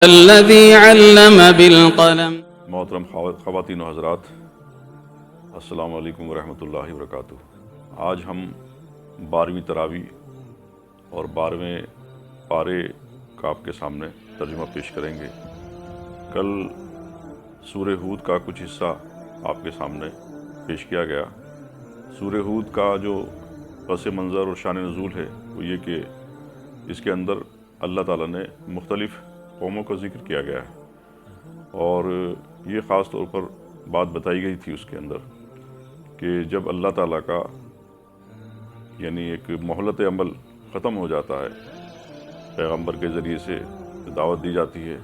الذي علم بالقلم۔ محترم خواتین و حضرات، السلام علیکم ورحمۃ اللہ وبرکاتہ۔ آج ہم 12ویں تراویح اور 12ویں پارے کا آپ کے سامنے ترجمہ پیش کریں گے۔ کل سورہ ہود کا کچھ حصہ آپ کے سامنے پیش کیا گیا۔ سورہ ہود کا جو پس منظر اور شان نزول ہے وہ یہ کہ اس کے اندر اللہ تعالیٰ نے مختلف قوموں کا ذکر کیا گیا ہے، اور یہ خاص طور پر بات بتائی گئی تھی اس کے اندر کہ جب اللہ تعالیٰ کا یعنی ایک مہلت عمل ختم ہو جاتا ہے، پیغمبر کے ذریعے سے دعوت دی جاتی ہے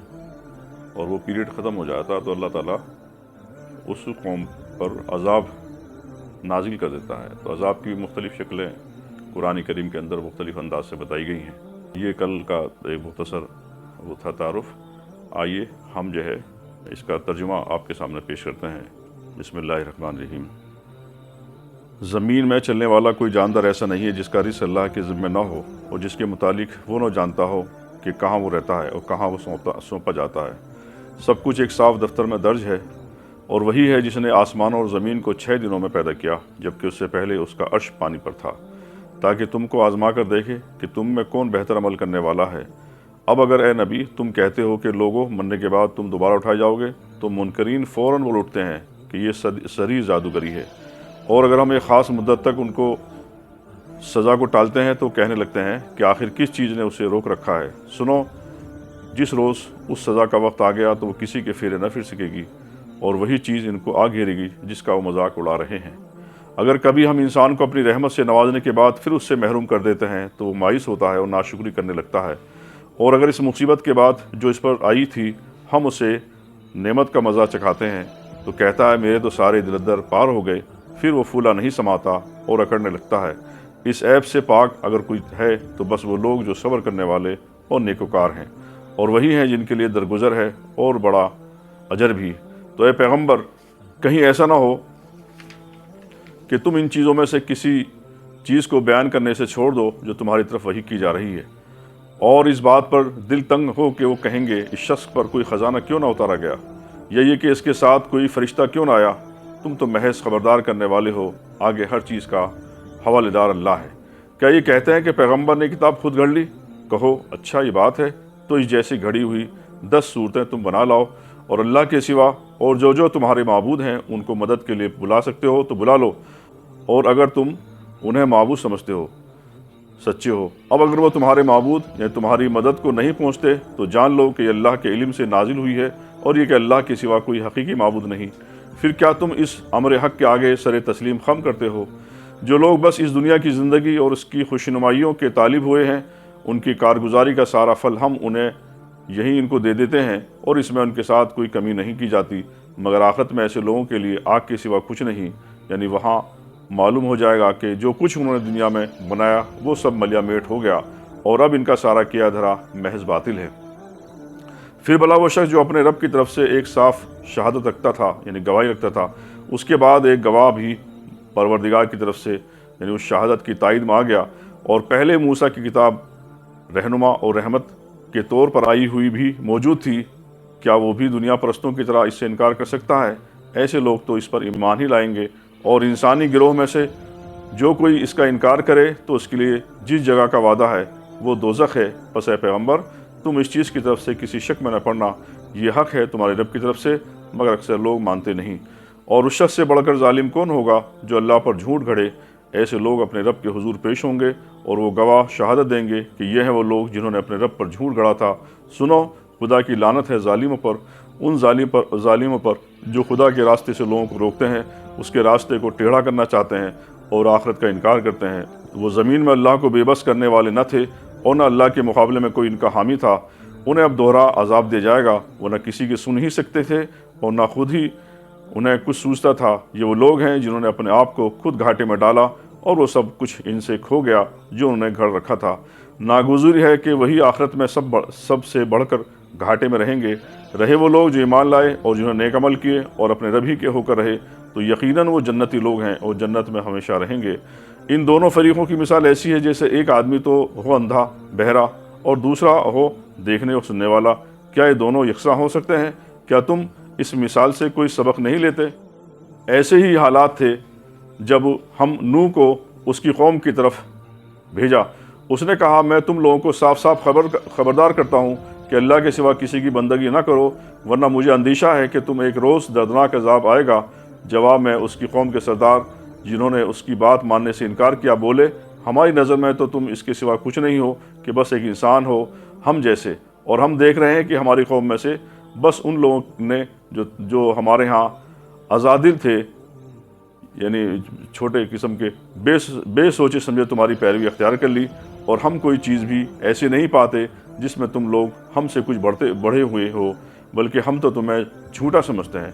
اور وہ پیریڈ ختم ہو جاتا ہے، تو اللہ تعالیٰ اس قوم پر عذاب نازل کر دیتا ہے۔ تو عذاب کی مختلف شکلیں قرآن کریم کے اندر مختلف انداز سے بتائی گئی ہیں۔ یہ کل کا ایک مختصر وہ تھا تعارف۔ آئیے ہم جو ہے اس کا ترجمہ آپ کے سامنے پیش کرتے ہیں۔ بسم اللہ الرحمن الرحیم۔ زمین میں چلنے والا کوئی جاندار ایسا نہیں ہے جس کا رزق اللہ کے ذمہ نہ ہو اور جس کے متعلق وہ نہ جانتا ہو کہ کہاں وہ رہتا ہے اور کہاں وہ سونپا جاتا ہے۔ سب کچھ ایک صاف دفتر میں درج ہے، اور وہی ہے جس نے آسمانوں اور زمین کو 6 دنوں میں پیدا کیا، جبکہ اس سے پہلے اس کا عرش پانی پر تھا، تاکہ تم کو آزما کر دیکھے کہ تم میں کون بہتر عمل کرنے والا ہے۔ اب اگر اے نبی تم کہتے ہو کہ لوگوں مرنے کے بعد تم دوبارہ اٹھائے جاؤ گے، تو منکرین فوراً بول اٹھتے ہیں کہ یہ صریح جادوگری ہے، اور اگر ہم ایک خاص مدت تک ان کو سزا کو ٹالتے ہیں تو کہنے لگتے ہیں کہ آخر کس چیز نے اسے روک رکھا ہے۔ سنو، جس روز اس سزا کا وقت آ گیا تو وہ کسی کے پھیرے نہ پھر سکے گی، اور وہی چیز ان کو آ گھیرے گی جس کا وہ مذاق اڑا رہے ہیں۔ اگر کبھی ہم انسان کو اپنی رحمت سے نوازنے کے بعد پھر اس سے محروم کر دیتے ہیں تو وہ مایوس ہوتا ہے اور ناشکری کرنے لگتا ہے، اور اگر اس مصیبت کے بعد جو اس پر آئی تھی ہم اسے نعمت کا مزہ چکھاتے ہیں تو کہتا ہے میرے تو سارے دلدر پار ہو گئے۔ پھر وہ پھولا نہیں سماتا اور اکڑنے لگتا ہے۔ اس عیب سے پاک اگر کوئی ہے تو بس وہ لوگ جو صبر کرنے والے اور نیکوکار ہیں، اور وہی ہیں جن کے لیے درگزر ہے اور بڑا اجر بھی۔ تو اے پیغمبر، کہیں ایسا نہ ہو کہ تم ان چیزوں میں سے کسی چیز کو بیان کرنے سے چھوڑ دو جو تمہاری طرف وحی کی جا رہی ہے، اور اس بات پر دل تنگ ہو کہ وہ کہیں گے اس شخص پر کوئی خزانہ کیوں نہ اتارا گیا، یا یہ کہ اس کے ساتھ کوئی فرشتہ کیوں نہ آیا۔ تم تو محض خبردار کرنے والے ہو، آگے ہر چیز کا حوالے دار اللہ ہے۔ کیا یہ کہتے ہیں کہ پیغمبر نے کتاب خود گھڑ لی؟ کہو اچھا یہ بات ہے، تو اس جیسی گھڑی ہوئی 10 صورتیں تم بنا لاؤ، اور اللہ کے سوا اور جو تمہارے معبود ہیں ان کو مدد کے لیے بلا سکتے ہو تو بلا لو، اور اگر تم انہیں معبود سمجھتے ہو سچے ہو۔ اب اگر وہ تمہارے معبود یا تمہاری مدد کو نہیں پہنچتے تو جان لو کہ یہ اللہ کے علم سے نازل ہوئی ہے، اور یہ کہ اللہ کے سوا کوئی حقیقی معبود نہیں۔ پھر کیا تم اس امر حق کے آگے سر تسلیم خم کرتے ہو؟ جو لوگ بس اس دنیا کی زندگی اور اس کی خوشنمائیوں کے طالب ہوئے ہیں، ان کی کارگزاری کا سارا پھل ہم انہیں یہی ان کو دے دیتے ہیں، اور اس میں ان کے ساتھ کوئی کمی نہیں کی جاتی، مگر آخرت میں ایسے لوگوں کے لیے آگ کے سوا کچھ نہیں، یعنی وہاں معلوم ہو جائے گا کہ جو کچھ انہوں نے دنیا میں بنایا وہ سب ملیا میٹ ہو گیا، اور اب ان کا سارا کیا دھرا محض باطل ہے۔ پھر بھلا وہ شخص جو اپنے رب کی طرف سے ایک صاف شہادت رکھتا تھا، یعنی گواہی رکھتا تھا، اس کے بعد ایک گواہ بھی پروردگار کی طرف سے یعنی اس شہادت کی تائید میں آ گیا، اور پہلے موسیٰ کی کتاب رہنما اور رحمت کے طور پر آئی ہوئی بھی موجود تھی، کیا وہ بھی دنیا پرستوں کی طرح اس سے انکار کر سکتا ہے؟ ایسے لوگ تو اس پر ایمان ہی لائیں گے، اور انسانی گروہ میں سے جو کوئی اس کا انکار کرے تو اس کے لیے جس جگہ کا وعدہ ہے وہ دوزخ ہے۔ پس اے پیغمبر، تم اس چیز کی طرف سے کسی شک میں نہ پڑنا، یہ حق ہے تمہارے رب کی طرف سے، مگر اکثر لوگ مانتے نہیں۔ اور اس شخص سے بڑھ کر ظالم کون ہوگا جو اللہ پر جھوٹ گھڑے؟ ایسے لوگ اپنے رب کے حضور پیش ہوں گے، اور وہ گواہ شہادت دیں گے کہ یہ ہیں وہ لوگ جنہوں نے اپنے رب پر جھوٹ گھڑا تھا۔ سنو، خدا کی لعنت ہے ظالموں پر، ان ظالموں پر جو خدا کے راستے سے لوگوں کو روکتے ہیں، اس کے راستے کو ٹیڑھا کرنا چاہتے ہیں اور آخرت کا انکار کرتے ہیں۔ وہ زمین میں اللہ کو بے بس کرنے والے نہ تھے، اور نہ اللہ کے مقابلے میں کوئی ان کا حامی تھا۔ انہیں اب دوہرا عذاب دیا جائے گا، وہ نہ کسی کے سن ہی سکتے تھے اور نہ خود ہی انہیں کچھ سوچتا تھا۔ یہ وہ لوگ ہیں جنہوں نے اپنے آپ کو خود گھاٹے میں ڈالا، اور وہ سب کچھ ان سے کھو گیا جو انہوں نے گھڑ رکھا تھا۔ ناگزیر ہے کہ وہی آخرت میں سب سے بڑھ کر گھاٹے میں رہیں گے۔ رہے وہ لوگ جو ایمان لائے اور جنہوں نے نیک عمل کیے اور اپنے رب ہی کے ہو کر رہے، تو یقیناً وہ جنتی لوگ ہیں اور جنت میں ہمیشہ رہیں گے۔ ان دونوں فریقوں کی مثال ایسی ہے جیسے ایک آدمی تو ہو اندھا بہرا اور دوسرا ہو دیکھنے اور سننے والا۔ کیا یہ دونوں یکساں ہو سکتے ہیں؟ کیا تم اس مثال سے کوئی سبق نہیں لیتے؟ ایسے ہی حالات تھے جب ہم نوح کو اس کی قوم کی طرف بھیجا۔ اس نے کہا میں تم لوگوں کو صاف صاف خبردار کرتا ہوں کہ اللہ کے سوا کسی کی بندگی نہ کرو، ورنہ مجھے اندیشہ ہے کہ تم ایک روز دردناک عذاب آئے گا۔ جواب میں اس کی قوم کے سردار جنہوں نے اس کی بات ماننے سے انکار کیا بولے، ہماری نظر میں تو تم اس کے سوا کچھ نہیں ہو کہ بس ایک انسان ہو ہم جیسے، اور ہم دیکھ رہے ہیں کہ ہماری قوم میں سے بس ان لوگوں نے جو ہمارے ہاں ازادل تھے، یعنی چھوٹے قسم کے بے سوچے سمجھے تمہاری پیروی اختیار کر لی، اور ہم کوئی چیز بھی ایسی نہیں پاتے جس میں تم لوگ ہم سے کچھ بڑھے ہوئے ہو، بلکہ ہم تو تمہیں جھوٹا سمجھتے ہیں۔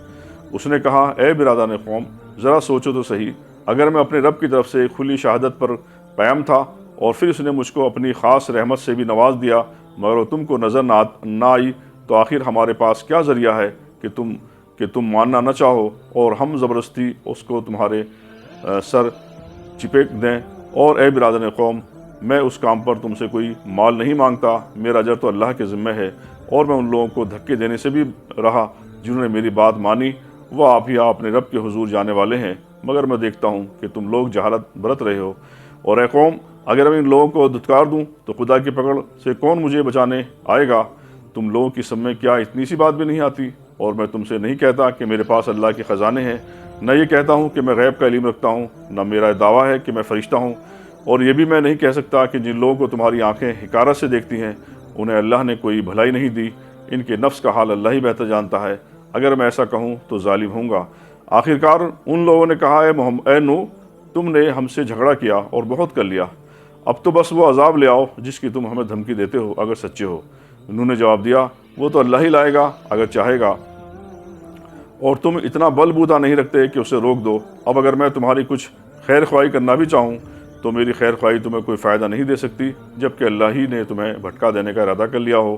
اس نے کہا اے برادران قوم، ذرا سوچو تو صحیح، اگر میں اپنے رب کی طرف سے کھلی شہادت پر قائم تھا اور پھر اس نے مجھ کو اپنی خاص رحمت سے بھی نواز دیا، مگر وہ تم کو نظر نہ آئی، تو آخر ہمارے پاس کیا ذریعہ ہے کہ تم ماننا نہ چاہو اور ہم زبردستی اس کو تمہارے سر چپیٹ دیں؟ اور اے برادران قوم، میں اس کام پر تم سے کوئی مال نہیں مانگتا، میرا اجر تو اللہ کے ذمہ ہے، اور میں ان لوگوں کو دھکے دینے سے بھی رہا جنہوں نے میری بات مانی، وہ آپ ہی اپنے رب کے حضور جانے والے ہیں، مگر میں دیکھتا ہوں کہ تم لوگ جہالت برت رہے ہو۔ اور اے قوم، اگر میں ان لوگوں کو دھتکار دوں تو خدا کی پکڑ سے کون مجھے بچانے آئے گا؟ تم لوگوں کی سمجھ میں کیا اتنی سی بات بھی نہیں آتی؟ اور میں تم سے نہیں کہتا کہ میرے پاس اللہ کے خزانے ہیں، نہ یہ کہتا ہوں کہ میں غیب کا علم رکھتا ہوں، نہ میرا دعویٰ ہے کہ میں فرشتہ ہوں، اور یہ بھی میں نہیں کہہ سکتا کہ جن لوگوں کو تمہاری آنکھیں حقارت سے دیکھتی ہیں انہیں اللہ نے کوئی بھلائی نہیں دی، ان کے نفس کا حال اللہ ہی بہتر جانتا ہے، اگر میں ایسا کہوں تو ظالم ہوں گا۔ آخرکار ان لوگوں نے کہا اے نوح، تم نے ہم سے جھگڑا کیا اور بہت کر لیا، اب تو بس وہ عذاب لے آؤ جس کی تم ہمیں دھمکی دیتے ہو اگر سچے ہو۔ نوح نے جواب دیا وہ تو اللہ ہی لائے گا اگر چاہے گا، اور تم اتنا بل بوتا نہیں رکھتے کہ اسے روک دو۔ اب اگر میں تمہاری کچھ خیر خواہی کرنا بھی چاہوں تو میری خیر خواہی تمہیں کوئی فائدہ نہیں دے سکتی، جبکہ اللہ ہی نے تمہیں بھٹکا دینے کا ارادہ کر لیا ہو،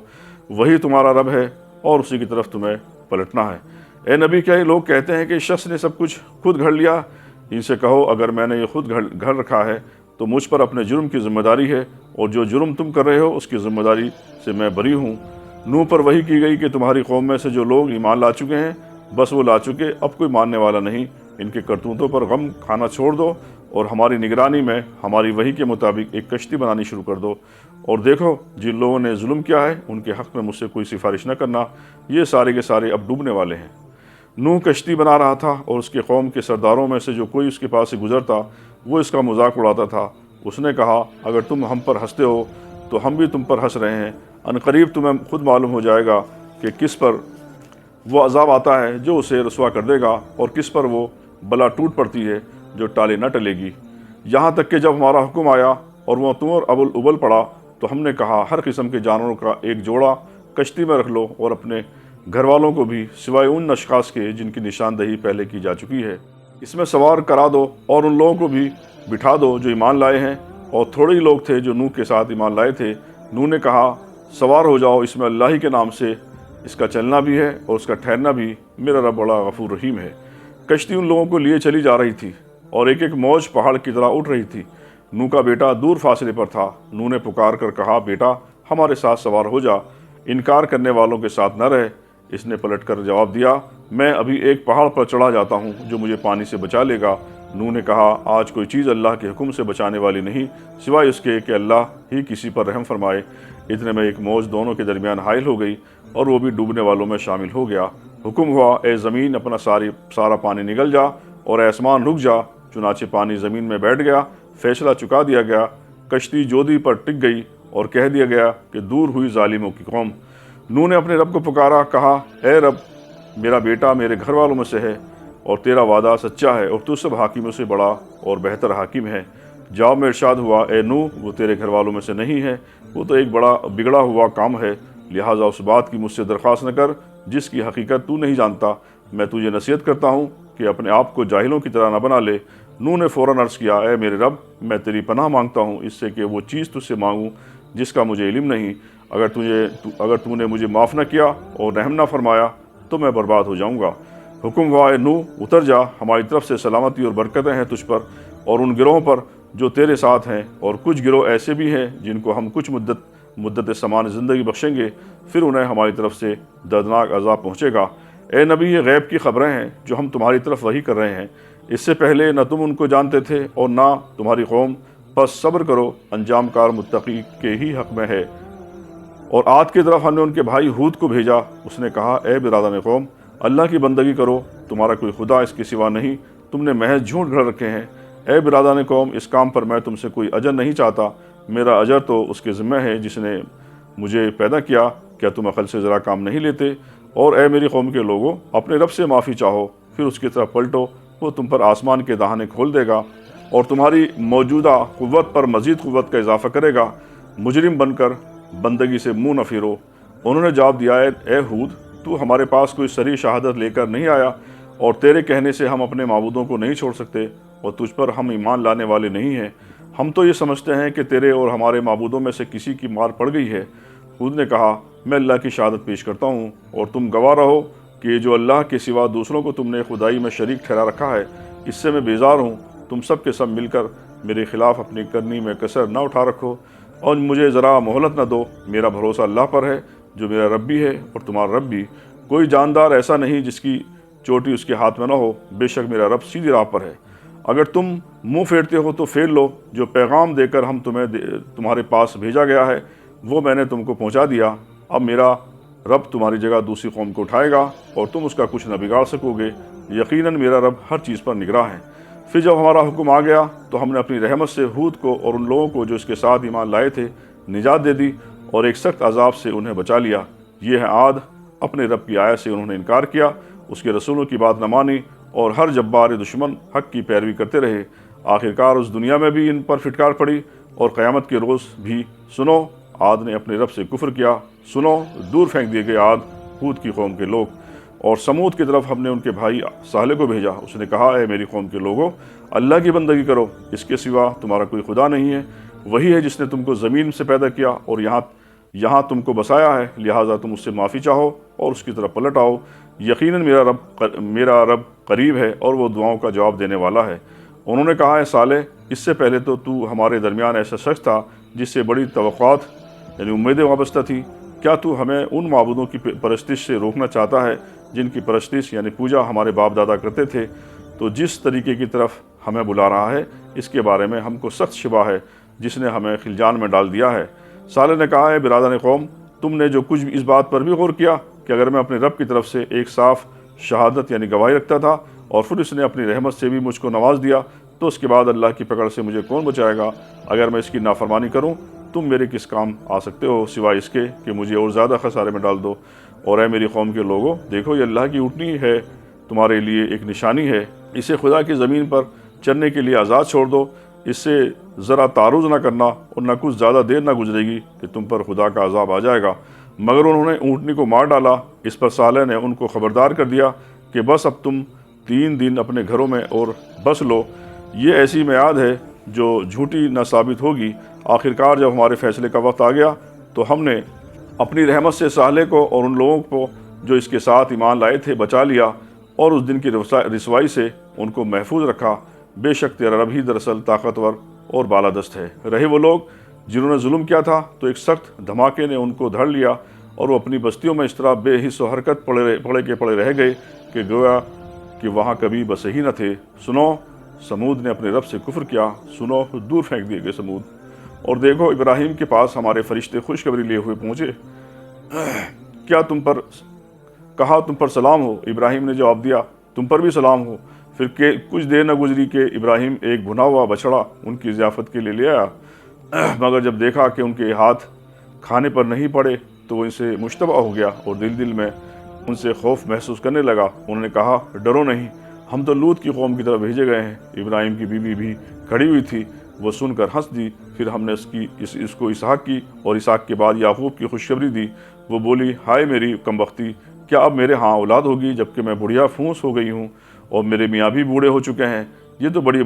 وہی تمہارا رب ہے اور اسی کی طرف تمہیں پلٹنا ہے۔ اے نبی، کیا یہ لوگ کہتے ہیں کہ اس شخص نے سب کچھ خود گھڑ لیا؟ ان سے کہو اگر میں نے یہ خود گھڑ رکھا ہے تو مجھ پر اپنے جرم کی ذمہ داری ہے، اور جو جرم تم کر رہے ہو اس کی ذمہ داری سے میں بری ہوں۔ نوح پر وحی کی گئی کہ تمہاری قوم میں سے جو لوگ ایمان لا چکے ہیں بس وہ لا چکے، اب کوئی ماننے والا نہیں، ان کے کرتوتوں پر غم کھانا چھوڑ دو اور ہماری نگرانی میں ہماری وحی کے مطابق ایک کشتی بنانی شروع کر دو، اور دیکھو جن لوگوں نے ظلم کیا ہے ان کے حق میں مجھ سے کوئی سفارش نہ کرنا، یہ سارے کے سارے اب ڈوبنے والے ہیں۔ نوح کشتی بنا رہا تھا اور اس کے قوم کے سرداروں میں سے جو کوئی اس کے پاس سے گزرتا وہ اس کا مذاق اڑاتا تھا۔ اس نے کہا اگر تم ہم پر ہنستے ہو تو ہم بھی تم پر ہنس رہے ہیں، عنقریب تمہیں خود معلوم ہو جائے گا کہ کس پر وہ عذاب آتا ہے جو اسے رسوا کر دے گا، اور کس پر وہ بلا ٹوٹ پڑتی ہے جو ٹالے نہ ٹلے گی۔ یہاں تک کہ جب ہمارا حکم آیا اور وہ تم اور ابل پڑا تو ہم نے کہا ہر قسم کے جانوروں کا ایک جوڑا کشتی میں رکھ لو، اور اپنے گھر والوں کو بھی سوائے ان اشخاص کے جن کی نشاندہی پہلے کی جا چکی ہے، اس میں سوار کرا دو، اور ان لوگوں کو بھی بٹھا دو جو ایمان لائے ہیں، اور تھوڑے ہی لوگ تھے جو نوح کے ساتھ ایمان لائے تھے۔ نوح نے کہا سوار ہو جاؤ، اس میں اللہ ہی کے نام سے اس کا چلنا بھی ہے اور اس کا ٹھہرنا بھی، میرا رب بڑا غفور رحیم ہے۔ کشتی ان لوگوں کو لیے چلی جا رہی تھی اور ایک ایک موج پہاڑ کی طرح اٹھ رہی تھی۔ نوح کا بیٹا دور فاصلے پر تھا۔ نوح نے پکار کر کہا بیٹا ہمارے ساتھ سوار ہو جا، انکار کرنے والوں کے ساتھ نہ رہ۔ اس نے پلٹ کر جواب دیا میں ابھی ایک پہاڑ پر چڑھا جاتا ہوں جو مجھے پانی سے بچا لے گا۔ نوح نے کہا آج کوئی چیز اللہ کے حکم سے بچانے والی نہیں سوائے اس کے کہ اللہ ہی کسی پر رحم فرمائے۔ اتنے میں ایک موج دونوں کے درمیان حائل ہو گئی اور وہ بھی ڈوبنے والوں میں شامل ہو گیا۔ حکم ہوا اے زمین اپنا سارا پانی نگل جا، اور اے آسمان رک جا۔ چنانچہ پانی زمین میں بیٹھ گیا، فیصلہ چکا دیا گیا، کشتی جودی پر ٹک گئی اور کہہ دیا گیا کہ دور ہوئی ظالموں کی قوم۔ نوح نے اپنے رب کو پکارا، کہا اے رب میرا بیٹا میرے گھر والوں میں سے ہے اور تیرا وعدہ سچا ہے اور تو سب حاکموں سے بڑا اور بہتر حاکم ہے۔ جواب میں ارشاد ہوا اے نوح وہ تیرے گھر والوں میں سے نہیں ہے، وہ تو ایک بڑا بگڑا ہوا کام ہے، لہٰذا اس بات کی مجھ سے درخواست نہ کر جس کی حقیقت تو نہیں جانتا۔ میں تجھے نصیحت کرتا ہوں کہ اپنے آپ کو جاہلوں کی طرح نہ بنا لے۔ نوح نے فوراً عرض کیا اے میرے رب میں تیری پناہ مانگتا ہوں اس سے کہ وہ چیز تجھ سے مانگوں جس کا مجھے علم نہیں، اگر تو نے مجھے معاف نہ کیا اور رحم نہ فرمایا تو میں برباد ہو جاؤں گا۔ حکم ہوا اے نوح اتر جا، ہماری طرف سے سلامتی اور برکتیں ہیں تجھ پر اور ان گروہوں پر جو تیرے ساتھ ہیں، اور کچھ گروہ ایسے بھی ہیں جن کو ہم کچھ مدت مدت سمان زندگی بخشیں گے، پھر انہیں ہماری طرف سے دردناک عذاب پہنچے گا۔ اے نبی، یہ غیب کی خبریں ہیں جو ہم تمہاری طرف وحی کر رہے ہیں، اس سے پہلے نہ تم ان کو جانتے تھے اور نہ تمہاری قوم، پس صبر کرو، انجام کار متقی کے ہی حق میں ہے۔ اور عاد کی طرف ہم نے ان کے بھائی ہود کو بھیجا، اس نے کہا اے برادران قوم، اللہ کی بندگی کرو، تمہارا کوئی خدا اس کے سوا نہیں، تم نے محض جھوٹ گھڑ رکھے ہیں۔ اے برادران قوم، اس کام پر میں تم سے کوئی اجر نہیں چاہتا، میرا اجر تو اس کے ذمہ ہے جس نے مجھے پیدا کیا، کیا تم عقل سے ذرا کام نہیں لیتے؟ اور اے میری قوم کے لوگوں، اپنے رب سے معافی چاہو، پھر اس کی طرف پلٹو، وہ تم پر آسمان کے دہانے کھول دے گا اور تمہاری موجودہ قوت پر مزید قوت کا اضافہ کرے گا۔ مجرم بن کر بندگی سے منہ نہ پھرو۔ انہوں نے جواب دیا، اے ہود، تو ہمارے پاس کوئی صریح شہادت لے کر نہیں آیا، اور تیرے کہنے سے ہم اپنے معبودوں کو نہیں چھوڑ سکتے، اور تجھ پر ہم ایمان لانے والے نہیں ہیں۔ ہم تو یہ سمجھتے ہیں کہ تیرے اور ہمارے معبودوں میں سے کسی کی مار پڑ گئی ہے۔ ہود نے کہا، میں اللہ کی شہادت پیش کرتا ہوں، اور تم گواہ رہو کہ جو اللہ کے سوا دوسروں کو تم نے خدائی میں شریک ٹھہرا رکھا ہے، اس سے میں بیزار ہوں۔ تم سب کے سب مل کر میرے خلاف اپنی کرنی میں کسر نہ اٹھا رکھو، اور مجھے ذرا مہلت نہ دو۔ میرا بھروسہ اللہ پر ہے جو میرا رب بھی ہے اور تمہارا رب بھی۔ کوئی جاندار ایسا نہیں جس کی چوٹی اس کے ہاتھ میں نہ ہو، بے شک میرا رب سیدھی راہ پر ہے۔ اگر تم منہ پھیرتے ہو تو پھیر لو، جو پیغام دے کر ہم تمہارے پاس بھیجا گیا ہے وہ میں نے تم کو پہنچا دیا۔ اب میرا رب تمہاری جگہ دوسری قوم کو اٹھائے گا اور تم اس کا کچھ نہ بگاڑ سکو گے۔ یقیناً میرا رب ہر چیز پر نگراں ہے۔ پھر جب ہمارا حکم آ گیا تو ہم نے اپنی رحمت سے ہود کو اور ان لوگوں کو جو اس کے ساتھ ایمان لائے تھے نجات دے دی، اور ایک سخت عذاب سے انہیں بچا لیا۔ یہ ہے عاد، اپنے رب کی آیت سے انہوں نے انکار کیا، اس کے رسولوں کی بات نہ مانی، اور ہر جبار دشمن حق کی پیروی کرتے رہے۔ آخرکار اس دنیا میں بھی ان پر پھٹکار پڑی، اور قیامت کے روز بھی۔ سنو، عاد نے اپنے رب سے کفر کیا، سنو، دور پھینک دیے گئے عاد، ہود کی قوم کے لوگ۔ اور سمود کی طرف ہم نے ان کے بھائی صالح کو بھیجا، اس نے کہا اے میری قوم کے لوگوں، اللہ کی بندگی کرو، اس کے سوا تمہارا کوئی خدا نہیں ہے، وہی ہے جس نے تم کو زمین سے پیدا کیا اور یہاں تم کو بسایا ہے، لہٰذا تم اس سے معافی چاہو اور اس کی طرف پلٹ آؤ۔ یقیناً میرا رب قریب ہے اور وہ دعاؤں کا جواب دینے والا ہے۔ انہوں نے کہا، اے صالح، اس سے پہلے تو ہمارے درمیان ایسا شخص تھا جس سے بڑی توقعات یعنی امیدیں وابستہ تھی۔ کیا تو ہمیں ان معبودوں کی پرستش سے روکنا چاہتا ہے جن کی پرستش یعنی پوجا ہمارے باپ دادا کرتے تھے؟ تو جس طریقے کی طرف ہمیں بلا رہا ہے اس کے بارے میں ہم کو سخت شبہ ہے، جس نے ہمیں خلجان میں ڈال دیا ہے۔ صالح نے کہا، اے برادران قوم، تم نے جو کچھ اس بات پر بھی غور کیا کہ اگر میں اپنے رب کی طرف سے ایک صاف شہادت یعنی گواہی رکھتا تھا اور پھر اس نے اپنی رحمت سے بھی مجھ کو نواز دیا، تو اس کے بعد اللہ کی پکڑ سے مجھے کون بچائے گا؟ اگر میں اس کی نافرمانی کروں تم میرے کس کام آ سکتے ہو سوائے اس کے کہ مجھے اور زیادہ خسارے میں ڈال دو۔ اور اے میری قوم کے لوگوں، دیکھو، یہ اللہ کی اونٹنی ہے، تمہارے لیے ایک نشانی ہے، اسے خدا کی زمین پر چرنے کے لیے آزاد چھوڑ دو، اس سے ذرا تعرض نہ کرنا، اور نہ کچھ زیادہ دیر نہ گزرے گی کہ تم پر خدا کا عذاب آ جائے گا۔ مگر انہوں نے اونٹنی کو مار ڈالا۔ اس پر صالح نے ان کو خبردار کر دیا کہ بس اب تم 3 دن اپنے گھروں میں اور بس لو، یہ ایسی میعاد ہے جو جھوٹی نہ ثابت ہوگی۔ آخرکار جب ہمارے فیصلے کا وقت آ گیا تو ہم نے اپنی رحمت سے صالح کو اور ان لوگوں کو جو اس کے ساتھ ایمان لائے تھے بچا لیا، اور اس دن کی رسوائی سے ان کو محفوظ رکھا۔ بے شک تیرا رب ہی دراصل طاقتور اور بالادست ہے۔ رہے وہ لوگ جنہوں نے ظلم کیا تھا تو ایک سخت دھماکے نے ان کو دھڑ لیا، اور وہ اپنی بستیوں میں اس طرح بے حس و حرکت پڑے رہ گئے کہ گویا کہ وہاں کبھی بسے ہی نہ تھے۔ سنو، سمود نے اپنے رب سے کفر کیا، سنو، دور پھینک دیے گئے سمود۔ اور دیکھو، ابراہیم کے پاس ہمارے فرشتے خوشخبری لیے ہوئے پہنچے، کیا تم پر سلام ہو؟ ابراہیم نے جواب دیا، تم پر بھی سلام ہو۔ پھر کچھ دیر نہ گزری کہ ابراہیم ایک بھنا ہوا بچڑا ان کی ضیافت کے لیے لے آیا، مگر جب دیکھا کہ ان کے ہاتھ کھانے پر نہیں پڑے تو وہ ان سے مشتبہ ہو گیا اور دل میں ان سے خوف محسوس کرنے لگا۔ انہوں نے کہا، ڈرو نہیں، ہم تو لوط کی قوم کی طرف بھیجے گئے ہیں۔ ابراہیم کی بیوی بھی کھڑی ہوئی تھی، وہ سن کر ہنس دی۔ پھر ہم نے اس کو اسحاق کی اور اسحاق کے بعد یعقوب کی خوشخبری دی۔ وہ بولی، ہائے میری کمبختی، کیا اب میرے ہاں اولاد ہوگی جبکہ میں بڑھیا پھونس ہو گئی ہوں اور میرے میاں بھی بوڑھے ہو چکے ہیں؟ یہ تو بڑی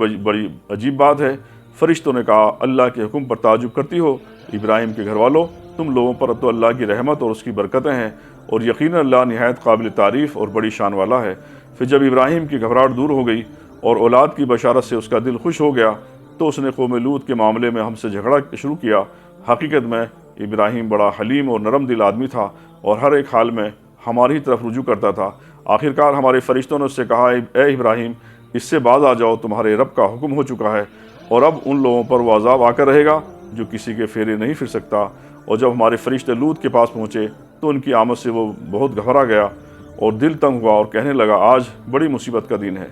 عجیب بات ہے۔ فرشتوں نے کہا، اللہ کے حکم پر تعجب کرتی ہو؟ ابراہیم کے گھر والوں، تم لوگوں پر تو اللہ کی رحمت اور اس کی برکتیں ہیں، اور یقیناً اللہ نہایت قابل تعریف اور بڑی شان والا ہے۔ پھر جب ابراہیم کی گھبراہٹ دور ہو گئی اور اولاد کی بشارت سے اس کا دل خوش ہو گیا تو اس نے قوم لوط کے معاملے میں ہم سے جھگڑا شروع کیا۔ حقیقت میں ابراہیم بڑا حلیم اور نرم دل آدمی تھا اور ہر ایک حال میں ہماری طرف رجوع کرتا تھا۔ آخرکار ہمارے فرشتوں نے اس سے کہا، اے ابراہیم، اس سے باز آ جاؤ، تمہارے رب کا حکم ہو چکا ہے، اور اب ان لوگوں پر وہ عذاب آ کر رہے گا جو کسی کے پھیرے نہیں پھر سکتا۔ اور جب ہمارے فرشتے لوط کے پاس پہنچے تو ان کی آمد سے وہ بہت گھبرا گیا اور دل تنگ ہوا اور کہنے لگا، آج بڑی مصیبت کا دن ہے۔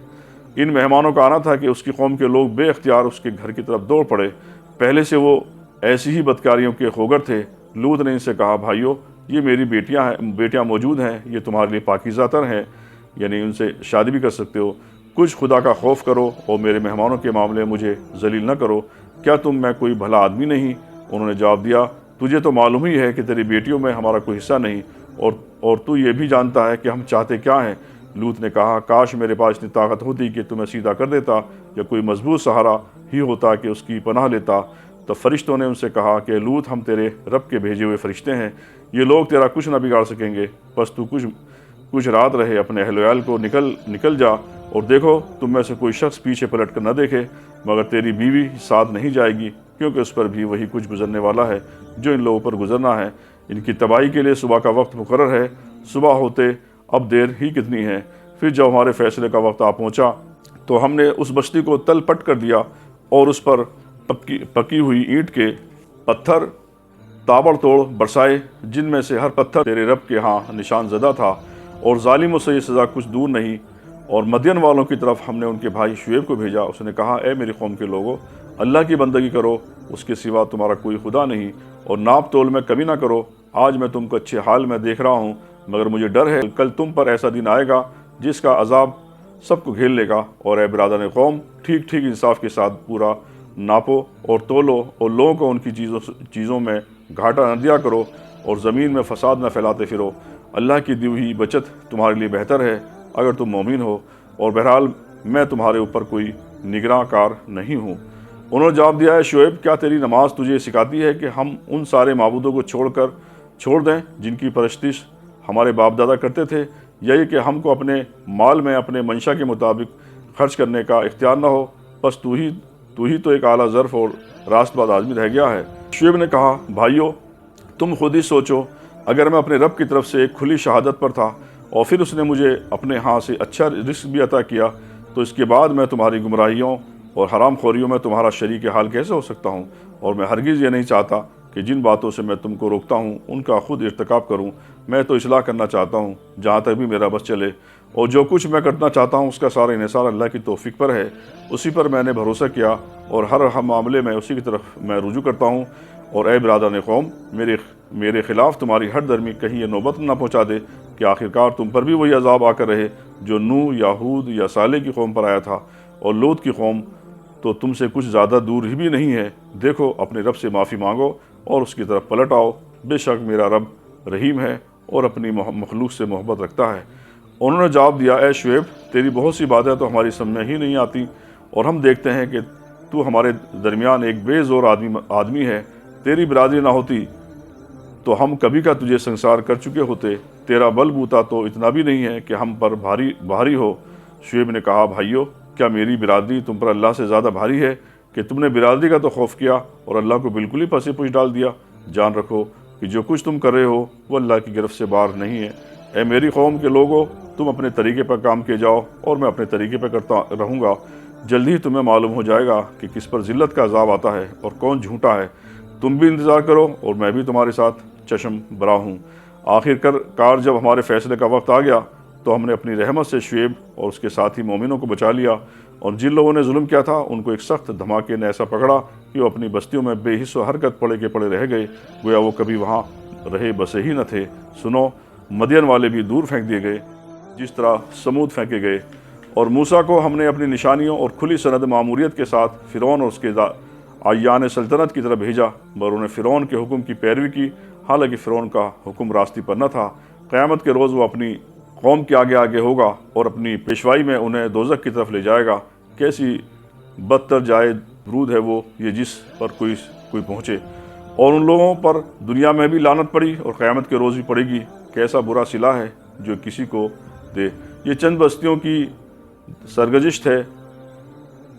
ان مہمانوں کا آنا تھا کہ اس کی قوم کے لوگ بے اختیار اس کے گھر کی طرف دوڑ پڑے۔ پہلے سے وہ ایسی ہی بدکاریوں کے خوگر تھے۔ لوط نے ان سے کہا، بھائیو، یہ میری بیٹیاں موجود ہیں، یہ تمہارے لیے پاکیزہ تر ہیں، یعنی ان سے شادی بھی کر سکتے ہو۔ کچھ خدا کا خوف کرو اور میرے مہمانوں کے معاملے میں مجھے ذلیل نہ کرو۔ کیا تم میں کوئی بھلا آدمی نہیں؟ انہوں نے جواب دیا، تجھے تو معلوم ہی ہے کہ تیری بیٹیوں میں ہمارا کوئی حصہ نہیں، اور تو یہ بھی جانتا ہے کہ ہم چاہتے کیا ہیں۔ لوط نے کہا، کاش میرے پاس اتنی طاقت ہوتی کہ تمہیں سیدھا کر دیتا، یا کوئی مضبوط سہارا ہی ہوتا کہ اس کی پناہ لیتا۔ تو فرشتوں نے ان سے کہا کہ لوط، ہم تیرے رب کے بھیجے ہوئے فرشتے ہیں، یہ لوگ تیرا کچھ نہ بگاڑ سکیں گے، بس تو کچھ رات رہے، اپنے اہل ویال کو نکل جا، اور دیکھو تم میں سے کوئی شخص پیچھے پلٹ کر نہ دیکھے، مگر تیری بیوی ساتھ نہیں جائے گی، کیونکہ اس پر بھی وہی کچھ گزرنے والا ہے جو ان لوگوں پر گزرنا ہے۔ ان کی تباہی کے لیے صبح کا وقت مقرر ہے، صبح ہوتے اب دیر ہی کتنی ہے۔ پھر جب ہمارے فیصلے کا وقت آ پہنچا تو ہم نے اس بستی کو تل پٹ کر دیا اور اس پر پکی ہوئی اینٹ کے پتھر تابڑ توڑ برسائے، جن میں سے ہر پتھر تیرے رب کے ہاں نشان زدہ تھا، اور ظالموں سے یہ سزا کچھ دور نہیں۔ اور مدین والوں کی طرف ہم نے ان کے بھائی شعیب کو بھیجا۔ اس نے کہا، اے میری قوم کے لوگوں، اللہ کی بندگی کرو، اس کے سوا تمہارا کوئی خدا نہیں، اور ناپ تول میں کمی نہ کرو۔ آج میں تم کو اچھے حال میں دیکھ رہا ہوں، مگر مجھے ڈر ہے کل تم پر ایسا دن آئے گا جس کا عذاب سب کو گھیر لے گا۔ اور اے برادران قوم، ٹھیک انصاف کے ساتھ پورا ناپو اور تولو، اور لوگوں کو ان کی چیزوں میں گھاٹا نہ دیا کرو، اور زمین میں فساد نہ پھیلاتے پھرو۔ اللہ کی دی ہوئی بچت تمہارے لیے بہتر ہے اگر تم مومن ہو، اور بہرحال میں تمہارے اوپر کوئی نگراں کار نہیں ہوں۔ انہوں نے جواب دیا، اے شعیب، کیا تیری نماز تجھے سکھاتی ہے کہ ہم ان سارے معبودوں کو چھوڑ دیں جن کی پرستش ہمارے باپ دادا کرتے تھے، یا یہ کہ ہم کو اپنے مال میں اپنے منشا کے مطابق خرچ کرنے کا اختیار نہ ہو؟ بس تو ہی تو ایک اعلیٰ ظرف اور راست باز آدمی رہ گیا ہے۔ شعیب نے کہا، بھائیو، تم خود ہی سوچو، اگر میں اپنے رب کی طرف سے ایک کھلی شہادت پر تھا اور پھر اس نے مجھے اپنے ہاں سے اچھا رزق بھی عطا کیا، تو اس کے بعد میں تمہاری گمراہیوں اور حرام خوریوں میں تمہارا شریک حال کیسے ہو سکتا ہوں؟ اور میں ہرگز یہ نہیں چاہتا کہ جن باتوں سے میں تم کو روکتا ہوں ان کا خود ارتکاب کروں۔ میں تو اصلاح کرنا چاہتا ہوں جہاں تک بھی میرا بس چلے، اور جو کچھ میں کرنا چاہتا ہوں اس کا سارا انحصار اللہ کی توفیق پر ہے۔ اسی پر میں نے بھروسہ کیا اور ہر معاملے میں اسی کی طرف میں رجوع کرتا ہوں۔ اور اے برادران قوم، میرے خلاف تمہاری ہر درمی کہیں یہ نوبت نہ پہنچا دے کہ آخرکار تم پر بھی وہی عذاب آ کر رہے جو نوح یا ہود یا صالح کی قوم پر آیا تھا۔ اور لوط کی قوم تو تم سے کچھ زیادہ دور ہی بھی نہیں ہے۔ دیکھو، اپنے رب سے معافی مانگو اور اس کی طرف پلٹ آؤ، بے شک میرا رب رحیم ہے اور اپنی مخلوق سے محبت رکھتا ہے۔ انہوں نے جواب دیا، اے شعیب، تیری بہت سی باتیں تو ہماری سمجھ میں ہی نہیں آتی، اور ہم دیکھتے ہیں کہ تو ہمارے درمیان ایک بے زور آدمی ہے۔ تیری برادری نہ ہوتی تو ہم کبھی کا تجھے سنسار کر چکے ہوتے۔ تیرا بل بوتا تو اتنا بھی نہیں ہے کہ ہم پر بھاری ہو۔ شعیب نے کہا، بھائیو، کیا میری برادری تم پر اللہ سے زیادہ بھاری ہے کہ تم نے برادری کا تو خوف کیا اور اللہ کو بالکل ہی پسے پوچھ ڈال دیا؟ جان رکھو کہ جو کچھ تم کر رہے ہو وہ اللہ کی گرفت سے باہر نہیں ہے۔ اے میری قوم کے لوگوں، تم اپنے طریقے پر کام کیے جاؤ اور میں اپنے طریقے پر کرتا رہوں گا۔ جلدی ہی تمہیں معلوم ہو جائے گا کہ کس پر ذلت کا عذاب آتا ہے اور کون جھوٹا ہے۔ تم بھی انتظار کرو اور میں بھی تمہارے ساتھ چشم برا ہوں۔ آخر جب ہمارے فیصلے کا وقت آ گیا تو ہم نے اپنی رحمت سے شعیب اور اس کے ساتھی مومنوں کو بچا لیا، اور جن لوگوں نے ظلم کیا تھا ان کو ایک سخت دھماکے نے ایسا پکڑا کہ وہ اپنی بستیوں میں بے حس و حرکت پڑے کے پڑے رہ گئے، گویا وہ کبھی وہاں رہے بسے ہی نہ تھے۔ سنو، مدین والے بھی دور پھینک دیے گئے جس طرح سمود پھینکے گئے۔ اور موسیٰ کو ہم نے اپنی نشانیوں اور کھلی سند معموریت کے ساتھ فرعون اور اس کے اعیان سلطنت کی طرف بھیجا، مگر انہوں نے فرعون کے حکم کی پیروی کی، حالانکہ فرعون کا حکم راستی پر نہ تھا۔ قیامت کے روز وہ اپنی قوم کے آگے ہوگا اور اپنی پیشوائی میں انہیں دوزخ کی طرف لے جائے گا۔ کیسی بدتر جائے درود ہے وہ یہ جس پر کوئی پہنچے۔ اور ان لوگوں پر دنیا میں بھی لعنت پڑی اور قیامت کے روز بھی پڑے گی۔ کیسا برا صلہ ہے جو کسی کو دے۔ یہ چند بستیوں کی سرگزشت ہے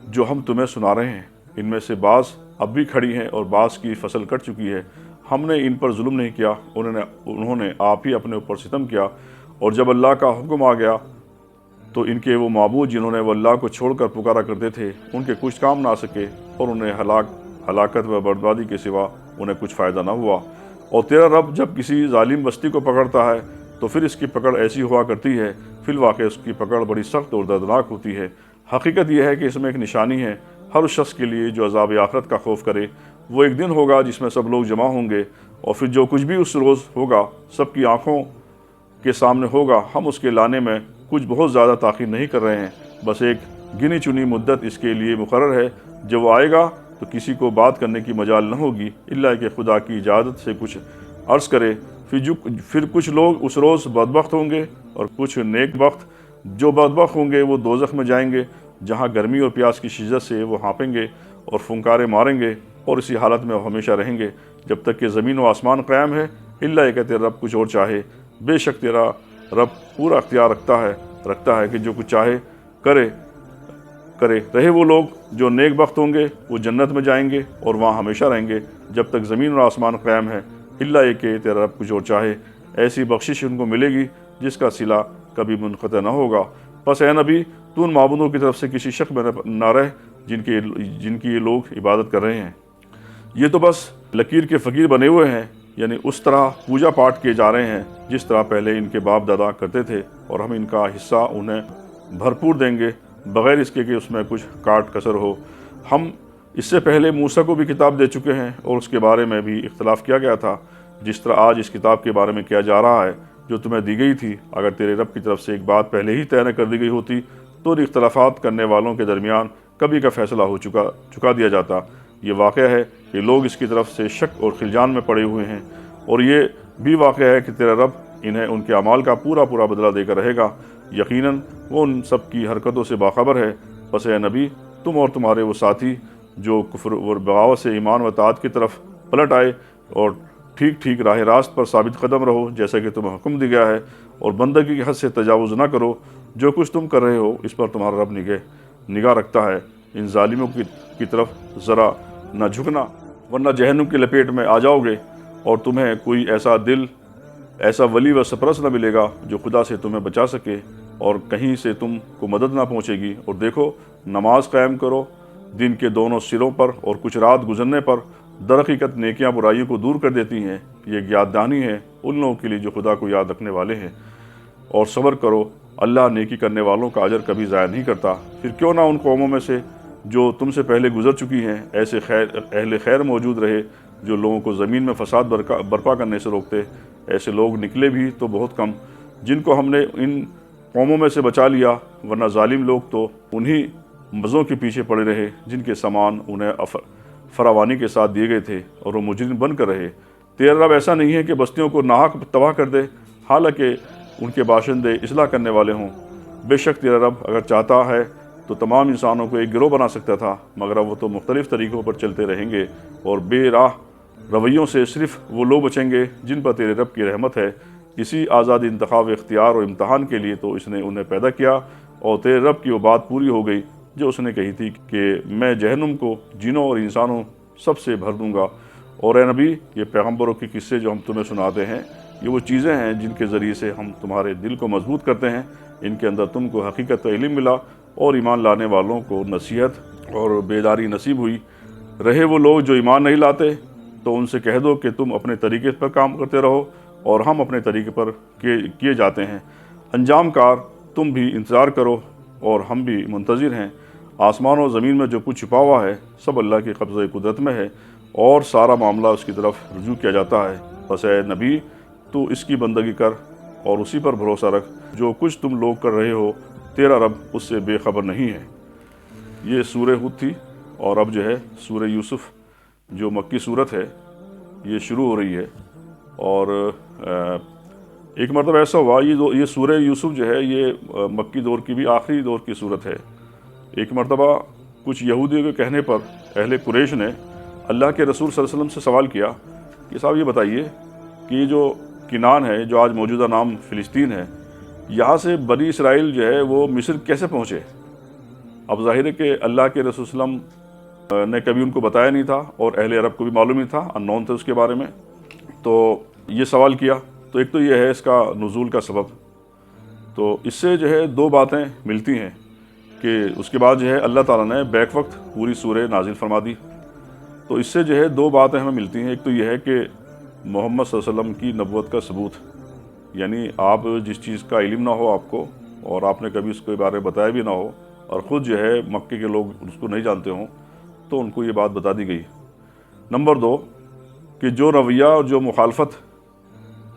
جو ہم تمہیں سنا رہے ہیں، ان میں سے بعض اب بھی کھڑی ہیں اور بعض کی فصل کٹ چکی ہے۔ ہم نے ان پر ظلم نہیں کیا، انہوں نے آپ ہی اپنے اوپر ستم کیا، اور جب اللہ کا حکم آ گیا تو ان کے وہ معبود جنہوں نے وہ اللہ کو چھوڑ کر پکارا کرتے تھے ان کے کچھ کام نہ آ سکے، اور انہیں ہلاکت و بربادی کے سوا انہیں کچھ فائدہ نہ ہوا۔ اور تیرا رب جب کسی ظالم بستی کو پکڑتا ہے تو پھر اس کی پکڑ ایسی ہوا کرتی ہے، فی الواقع اس کی پکڑ بڑی سخت اور دردناک ہوتی ہے۔ حقیقت یہ ہے کہ اس میں ایک نشانی ہے ہر اس شخص کے لیے جو عذاب آخرت کا خوف کرے۔ وہ ایک دن ہوگا جس میں سب لوگ جمع ہوں گے، اور پھر جو کچھ بھی اس روز ہوگا سب کی آنکھوں کے سامنے ہوگا۔ ہم اس کے لانے میں کچھ بہت زیادہ تاخیر نہیں کر رہے ہیں، بس ایک گنی چنی مدت اس کے لیے مقرر ہے۔ جب وہ آئے گا تو کسی کو بات کرنے کی مجال نہ ہوگی الا کہ خدا کی اجازت سے کچھ عرض کرے۔ پھر کچھ لوگ اس روز بدبخت ہوں گے اور کچھ نیک بخت۔ جو بدبخت ہوں گے وہ دوزخ میں جائیں گے، جہاں گرمی اور پیاس کی شدت سے وہ ہانپیں گے اور پھنکارے ماریں گے، اور اسی حالت میں وہ ہمیشہ رہیں گے جب تک کہ زمین و آسمان قائم ہے، الا کہ تیرا رب کچھ اور چاہے۔ بے شک تیرا رب پورا اختیار رکھتا ہے کہ جو کچھ چاہے کرے۔ رہے وہ لوگ جو نیک بخت ہوں گے وہ جنت میں جائیں گے اور وہاں ہمیشہ رہیں گے جب تک زمین اور آسمان قائم ہے، الا کہ تیرا رب کچھ اور چاہے۔ ایسی بخشش ان کو ملے گی جس کا صلہ کبھی منقطع نہ ہوگا۔ پس اے نبی، تو ان معبودوں کی طرف سے کسی شک میں نہ رہ جن کی یہ لوگ عبادت کر رہے ہیں۔ یہ تو بس لکیر کے فقیر بنے ہوئے ہیں، یعنی اس طرح پوجا پاٹ کیے جا رہے ہیں جس طرح پہلے ان کے باپ دادا کرتے تھے، اور ہم ان کا حصہ انہیں بھرپور دیں گے بغیر اس کے کہ اس میں کچھ کاٹ کسر ہو۔ ہم اس سے پہلے موسیٰ کو بھی کتاب دے چکے ہیں اور اس کے بارے میں بھی اختلاف کیا گیا تھا، جس طرح آج اس کتاب کے بارے میں کیا جا رہا ہے جو تمہیں دی گئی تھی۔ اگر تیرے رب کی طرف سے ایک بات پہلے ہی طے نہ کر دی گئی ہوتی تو ان اختلافات کرنے والوں کے درمیان کبھی کا فیصلہ ہو چکا دیا جاتا۔ یہ واقعہ ہے کہ لوگ اس کی طرف سے شک اور خلجان میں پڑے ہوئے ہیں، اور یہ بھی واقعہ ہے کہ تیرا رب انہیں ان کے اعمال کا پورا بدلہ دے کر رہے گا۔ یقیناً وہ ان سب کی حرکتوں سے باخبر ہے۔ پس اے نبی، تم اور تمہارے وہ ساتھی جو کفر اور بغاوت سے ایمان و اطاعت کی طرف پلٹ آئے، اور ٹھیک راہ راست پر ثابت قدم رہو جیسا کہ تمہیں حکم دیا گیا ہے، اور بندگی کی حد سے تجاوز نہ کرو۔ جو کچھ تم کر رہے ہو اس پر تمہارا رب نگاہ رکھتا ہے۔ ان ظالموں کی طرف ذرا نہ جھکنا، ورنہ جہنم کی لپیٹ میں آ جاؤ گے، اور تمہیں کوئی ایسا ولی و سپرست نہ ملے گا جو خدا سے تمہیں بچا سکے، اور کہیں سے تم کو مدد نہ پہنچے گی۔ اور دیکھو، نماز قائم کرو دن کے دونوں سروں پر، اور کچھ رات گزرنے پر در حقیقت نیکیاں برائیوں کو دور کر دیتی ہیں۔ یہ ایک یاد دہانی ہے ان لوگوں کے لیے جو خدا کو یاد رکھنے والے ہیں۔ اور صبر کرو، اللہ نیکی کرنے والوں کا اجر کبھی ضائع نہیں کرتا۔ پھر کیوں نہ ان قوموں میں سے جو تم سے پہلے گزر چکی ہیں ایسے اہل خیر موجود رہے جو لوگوں کو زمین میں فساد برپا کرنے سے روکتے۔ ایسے لوگ نکلے بھی تو بہت کم، جن کو ہم نے ان قوموں میں سے بچا لیا، ورنہ ظالم لوگ تو انہی مزوں کے پیچھے پڑے رہے جن کے سامان انہیں فراوانی کے ساتھ دیے گئے تھے، اور وہ مجرم بن کر رہے۔ تیرا رب ایسا نہیں ہے کہ بستیوں کو ناحق تباہ کر دے، حالانکہ ان کے باشندے اصلاح کرنے والے ہوں۔ بے شک تیرا رب اگر چاہتا ہے تو تمام انسانوں کو ایک گروہ بنا سکتا تھا، مگر وہ تو مختلف طریقوں پر چلتے رہیں گے، اور بے راہ رویوں سے صرف وہ لوگ بچیں گے جن پر تیرے رب کی رحمت ہے۔ اسی آزاد انتخاب اختیار اور امتحان کے لیے تو اس نے انہیں پیدا کیا، اور تیرے رب کی وہ بات پوری ہو گئی جو اس نے کہی تھی کہ میں جہنم کو جنوں اور انسانوں سب سے بھر دوں گا۔ اور اے نبی، یہ پیغمبروں کے قصے جو ہم تمہیں سناتے ہیں یہ وہ چیزیں ہیں جن کے ذریعے سے ہم تمہارے دل کو مضبوط کرتے ہیں۔ ان کے اندر تم کو حقیقت کا علم ملا، اور ایمان لانے والوں کو نصیحت اور بیداری نصیب ہوئی۔ رہے وہ لوگ جو ایمان نہیں لاتے تو ان سے کہہ دو کہ تم اپنے طریقے پر کام کرتے رہو اور ہم اپنے طریقے پر کیے جاتے ہیں۔ انجام کار تم بھی انتظار کرو اور ہم بھی منتظر ہیں۔ آسمان و زمین میں جو کچھ چھپا ہوا ہے سب اللہ کے قبضۂ قدرت میں ہے، اور سارا معاملہ اس کی طرف رجوع کیا جاتا ہے۔ بس اے نبی، تو اس کی بندگی کر اور اسی پر بھروسہ رکھ۔ جو کچھ تم لوگ کر رہے ہو تیرا رب اس سے بے خبر نہیں ہے۔ یہ سورہ ہود تھی، اور اب جو ہے سورہ یوسف جو مکی صورت ہے یہ شروع ہو رہی ہے۔ اور ایک مرتبہ ایسا ہوا، یہ سورہ یوسف جو ہے یہ مکی دور کی بھی آخری دور کی صورت ہے۔ ایک مرتبہ کچھ یہودیوں کے کہنے پر اہل قریش نے اللہ کے رسول صلی اللہ علیہ وسلم سے سوال کیا کہ صاحب یہ بتائیے کہ یہ جو کنعان ہے، جو آج موجودہ نام فلسطین ہے، یہاں سے بنی اسرائیل جو ہے وہ مصر کیسے پہنچے؟ اب ظاہر ہے کہ اللہ کے رسول صلی اللہ علیہ وسلم نے کبھی ان کو بتایا نہیں تھا، اور اہل عرب کو بھی معلوم نہیں تھا، ان نون تھے اس کے بارے میں۔ تو یہ سوال کیا، تو ایک تو یہ ہے اس کا نزول کا سبب، تو اس سے جو ہے دو باتیں ملتی ہیں کہ اس کے بعد جو ہے اللہ تعالیٰ نے بیک وقت پوری سورہ نازل فرما دی۔ تو اس سے جو ہے دو باتیں ہمیں ملتی ہیں، ایک تو یہ ہے کہ محمد صلی اللہ علیہ وسلم کی نبوت کا ثبوت، یعنی آپ جس چیز کا علم نہ ہو آپ کو، اور آپ نے کبھی اس کے بارے میں بتایا بھی نہ ہو، اور خود جو ہے مکے کے لوگ اس کو نہیں جانتے ہوں، تو ان کو یہ بات بتا دی گئی۔ نمبر دو کہ جو رویہ اور جو مخالفت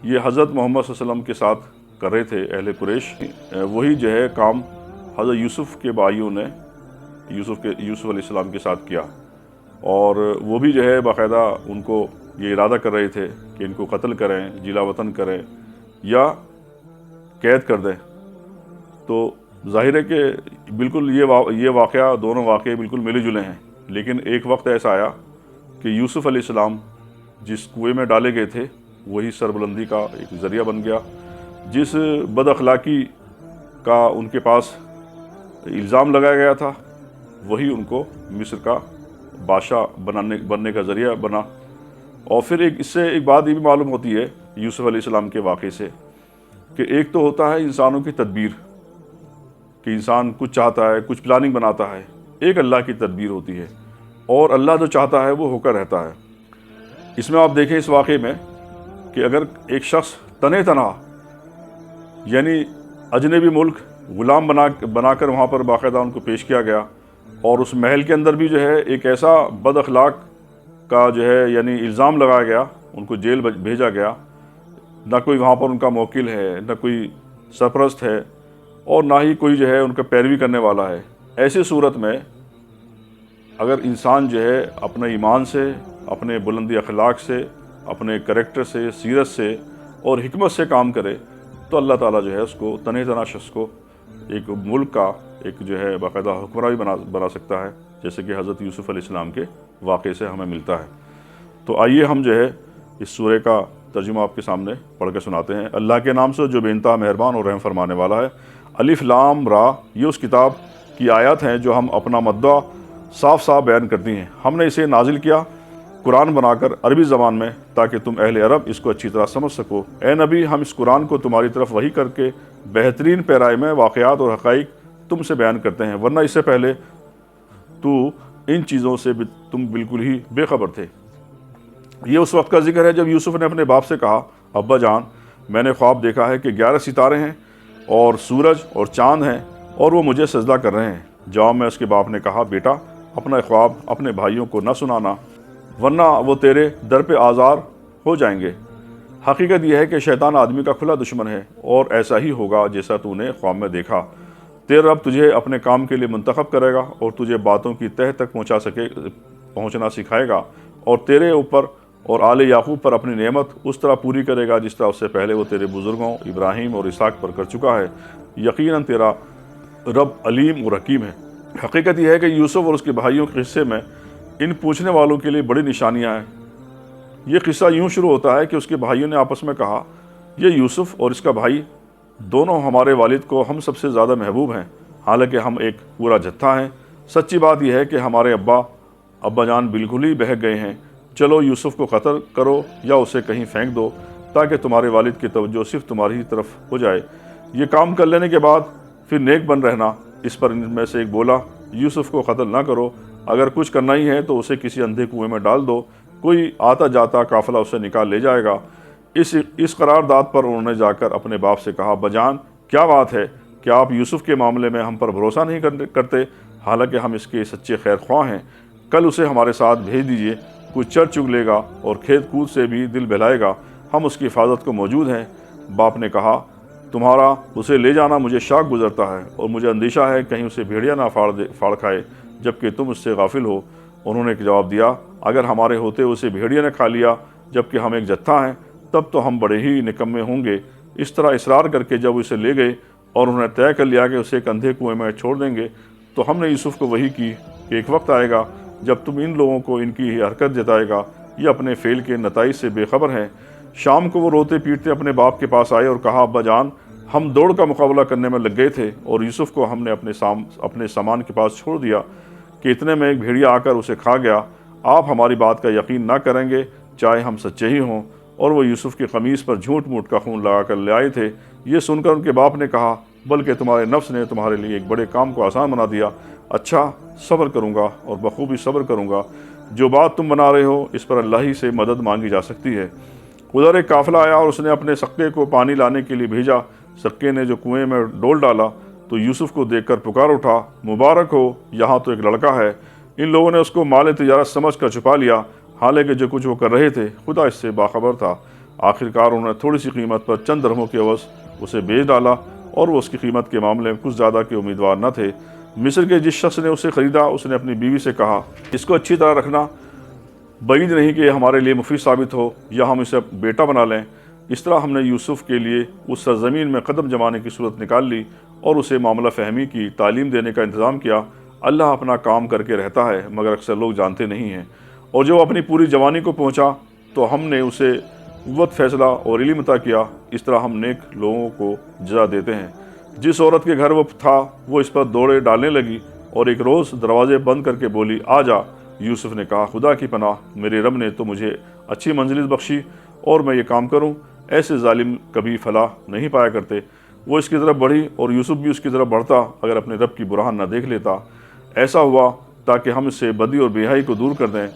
یہ حضرت محمد صلی اللہ علیہ وسلم کے ساتھ کر رہے تھے اہل قریش، وہی جو ہے کام حضرت یوسف کے بھائیوں نے یوسف علیہ السلام کے ساتھ کیا، اور وہ بھی جو ہے باقاعدہ ان کو یہ ارادہ کر رہے تھے کہ ان کو قتل کریں، جلا وطن کریں یا قید کر دیں۔ تو ظاہر ہے کہ بالکل یہ واقعہ، دونوں واقعے بالکل ملے جلے ہیں، لیکن ایک وقت ایسا آیا کہ یوسف علیہ السلام جس کنویں میں ڈالے گئے تھے وہی سربلندی کا ایک ذریعہ بن گیا، جس بد اخلاقی کا ان کے پاس الزام لگایا گیا تھا وہی ان کو مصر کا بادشاہ بننے کا ذریعہ بنا۔ اور پھر اس سے ایک بات یہ بھی معلوم ہوتی ہے یوسف علیہ السلام کے واقعے سے کہ ایک تو ہوتا ہے انسانوں کی تدبیر، کہ انسان کچھ چاہتا ہے، کچھ پلاننگ بناتا ہے، ایک اللہ کی تدبیر ہوتی ہے، اور اللہ جو چاہتا ہے وہ ہو کر رہتا ہے۔ اس میں آپ دیکھیں اس واقعے میں کہ اگر ایک شخص تنہا یعنی اجنبی ملک غلام بنا کر وہاں پر باقاعدہ ان کو پیش کیا گیا، اور اس محل کے اندر بھی جو ہے ایک ایسا بد اخلاق کا جو ہے یعنی الزام لگایا گیا، ان کو جیل بھیجا گیا، نہ کوئی وہاں پر ان کا موکل ہے، نہ کوئی سرپرست ہے، اور نہ ہی کوئی جو ہے ان کا پیروی کرنے والا ہے۔ ایسی صورت میں اگر انسان جو ہے اپنے ایمان سے، اپنے بلندی اخلاق سے، اپنے کریکٹر سے، سیرت سے اور حکمت سے کام کرے تو اللہ تعالیٰ جو ہے اس کو تنہا شخص کو ایک ملک کا ایک جو ہے باقاعدہ حکمراں بھی بنا سکتا ہے، جیسے کہ حضرت یوسف علیہ السلام کے واقعے سے ہمیں ملتا ہے۔ تو آئیے ہم جو ہے اس سورہ کا ترجمہ آپ کے سامنے پڑھ کے سناتے ہیں۔ اللہ کے نام سے جو بے انتہا مہربان اور رحم فرمانے والا ہے۔ الف لام را، یہ اس کتاب کی آیات ہیں جو ہم اپنا مدعا صاف صاف بیان کرتی ہیں۔ ہم نے اسے نازل کیا قرآن بنا کر عربی زبان میں تاکہ تم اہل عرب اس کو اچھی طرح سمجھ سکو۔ اے نبی، ہم اس قرآن کو تمہاری طرف وحی کر کے بہترین پیرائی میں واقعات اور حقائق تم سے بیان کرتے ہیں، ورنہ اس سے پہلے تو ان چیزوں سے تم بالکل ہی بے خبر تھے۔ یہ اس وقت کا ذکر ہے جب یوسف نے اپنے باپ سے کہا، ابا جان، میں نے خواب دیکھا ہے کہ 11 ستارے ہیں اور سورج اور چاند ہیں اور وہ مجھے سجدہ کر رہے ہیں۔ جواب میں اس کے باپ نے کہا، بیٹا، اپنا خواب اپنے بھائیوں کو نہ سنانا ورنہ وہ تیرے در پہ آزار ہو جائیں گے۔ حقیقت یہ ہے کہ شیطان آدمی کا کھلا دشمن ہے، اور ایسا ہی ہوگا جیسا تو نے خواب میں دیکھا۔ تیرا رب تجھے اپنے کام کے لیے منتخب کرے گا اور تجھے باتوں کی تہ تک پہنچنا سکھائے گا، اور تیرے اوپر اور آل یعقوب پر اپنی نعمت اس طرح پوری کرے گا جس طرح اس سے پہلے وہ تیرے بزرگوں ابراہیم اور اسحاق پر کر چکا ہے۔ یقیناً تیرا رب علیم اور حکیم ہے۔ حقیقت یہ ہے کہ یوسف اور اس کے بھائیوں کے قصے میں ان پوچھنے والوں کے لیے بڑی نشانیاں ہیں۔ یہ قصہ یوں شروع ہوتا ہے کہ اس کے بھائیوں نے آپس میں کہا، یہ یوسف اور اس کا بھائی دونوں ہمارے والد کو ہم سب سے زیادہ محبوب ہیں، حالانکہ ہم ایک پورا جتھا ہیں۔ سچی بات یہ ہے کہ ہمارے ابا جان بالکل ہی بہک گئے ہیں۔ چلو یوسف کو قتل کرو یا اسے کہیں پھینک دو تاکہ تمہارے والد کی توجہ صرف تمہاری ہی طرف ہو جائے۔ یہ کام کر لینے کے بعد پھر نیک بن رہنا۔ اس پر ان میں سے ایک بولا، یوسف کو قتل نہ کرو، اگر کچھ کرنا ہی ہے تو اسے کسی اندھے کنویں میں ڈال دو، کوئی آتا جاتا قافلہ اسے نکال لے جائے گا۔ اس قرارداد پر انہوں نے جا کر اپنے باپ سے کہا، بجان کیا بات ہے، کیا آپ یوسف کے معاملے میں ہم پر بھروسہ نہیں کرتے، حالانکہ ہم اس کے سچے خیر خواہ ہیں۔ کل اسے ہمارے ساتھ بھیج دیجیے، کچھ چر چگ لے گا اور کھیت کود سے بھی دل بہلائے گا، ہم اس کی حفاظت کو موجود ہیں۔ باپ نے کہا، تمہارا اسے لے جانا مجھے شاک گزرتا ہے، اور مجھے اندیشہ ہے کہیں اسے بھیڑیا نہ پھاڑ کھائے جبکہ تم اس سے غافل ہو۔ انہوں نے جواب دیا، اگر ہمارے ہوتے اسے بھیڑیا نے کھا لیا جبکہ ہم ایک جتھا ہیں تب تو ہم بڑے ہی نکمے ہوں گے۔ اس طرح اصرار کر کے جب اسے لے گئے اور انہوں نے طے کر لیا کہ اسے ایک اندھے کنویں میں چھوڑ دیں گے، تو ہم نے یوسف کو وحی کی کہ ایک وقت آئے گا جب تم ان لوگوں کو ان کی حرکت جتائے گا، یہ اپنے فعل کے نتائج سے بے خبر ہیں۔ شام کو وہ روتے پیٹتے اپنے باپ کے پاس آئے اور کہا، ابا جان، ہم دوڑ کا مقابلہ کرنے میں لگ گئے تھے اور یوسف کو ہم نے اپنے سامان کے پاس چھوڑ دیا کہ اتنے میں ایک بھیڑیا آ کر اسے کھا گیا۔ آپ ہماری بات کا یقین نہ کریں گے چاہے ہم سچے ہی ہوں، اور وہ یوسف کی قمیص پر جھوٹ موٹ کا خون لگا کر لے آئے تھے۔ یہ سن کر ان کے باپ نے کہا بلکہ تمہارے نفس نے تمہارے لیے ایک بڑے کام کو آسان بنا دیا۔ اچھا، صبر کروں گا اور بخوبی صبر کروں گا۔ جو بات تم بنا رہے ہو اس پر اللہ ہی سے مدد مانگی جا سکتی ہے۔ ادھر ایک قافلہ آیا اور اس نے اپنے سقے کو پانی لانے کے لیے بھیجا۔ سقے نے جو کنویں میں ڈول ڈالا تو یوسف کو دیکھ کر پکار اٹھا، مبارک ہو، یہاں تو ایک لڑکا ہے۔ ان لوگوں نے اس کو مال تجارت سمجھ کر چھپا لیا، حالانکہ جو کچھ وہ کر رہے تھے خدا اس سے باخبر تھا۔ آخرکار انہوں نے تھوڑی سی قیمت پر چند درہموں کے عوض اسے بیچ ڈالا، اور وہ اس کی قیمت کے معاملے میں کچھ زیادہ کے امیدوار نہ تھے۔ مصر کے جس شخص نے اسے خریدا اس نے اپنی بیوی سے کہا اس کو اچھی طرح رکھنا، بعید نہیں کہ یہ ہمارے لیے مفید ثابت ہو یا ہم اسے بیٹا بنا لیں۔ اس طرح ہم نے یوسف کے لیے اس سرزمین میں قدم جمانے کی صورت نکال لی اور اسے معاملہ فہمی کی تعلیم دینے کا انتظام کیا۔ اللہ اپنا کام کر کے رہتا ہے مگر اکثر لوگ جانتے نہیں ہیں۔ اور جو اپنی پوری جوانی کو پہنچا تو ہم نے اسے قوت فیصلہ اور علم عطا کیا۔ اس طرح ہم نیک لوگوں کو جزا دیتے ہیں۔ جس عورت کے گھر وہ تھا وہ اس پر دوڑے ڈالنے لگی اور ایک روز دروازے بند کر کے بولی آ جا۔ یوسف نے کہا خدا کی پناہ، میرے رب نے تو مجھے اچھی منزلت بخشی اور میں یہ کام کروں؟ ایسے ظالم کبھی فلاح نہیں پایا کرتے۔ وہ اس کی طرف بڑھی اور یوسف بھی اس کی طرف بڑھتا اگر اپنے رب کی برہان نہ دیکھ لیتا۔ ایسا ہوا تاکہ ہم اس سے بدی اور بے حیائی کو دور کر دیں۔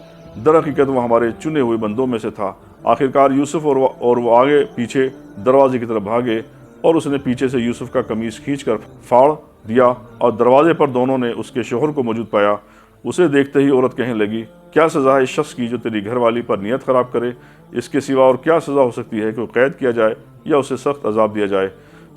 در حقیقت وہ ہمارے چنے ہوئے بندوں میں سے تھا۔ آخرکار یوسف اور وہ آگے پیچھے دروازے کی طرف بھاگے اور اس نے پیچھے سے یوسف کا قمیص کھینچ کر پھاڑ دیا اور دروازے پر دونوں نے اس کے شوہر کو موجود پایا۔ اسے دیکھتے ہی عورت کہنے لگی کیا سزا ہے اس شخص کی جو تیری گھر والی پر نیت خراب کرے؟ اس کے سوا اور کیا سزا ہو سکتی ہے کہ وہ قید کیا جائے یا اسے سخت عذاب دیا جائے؟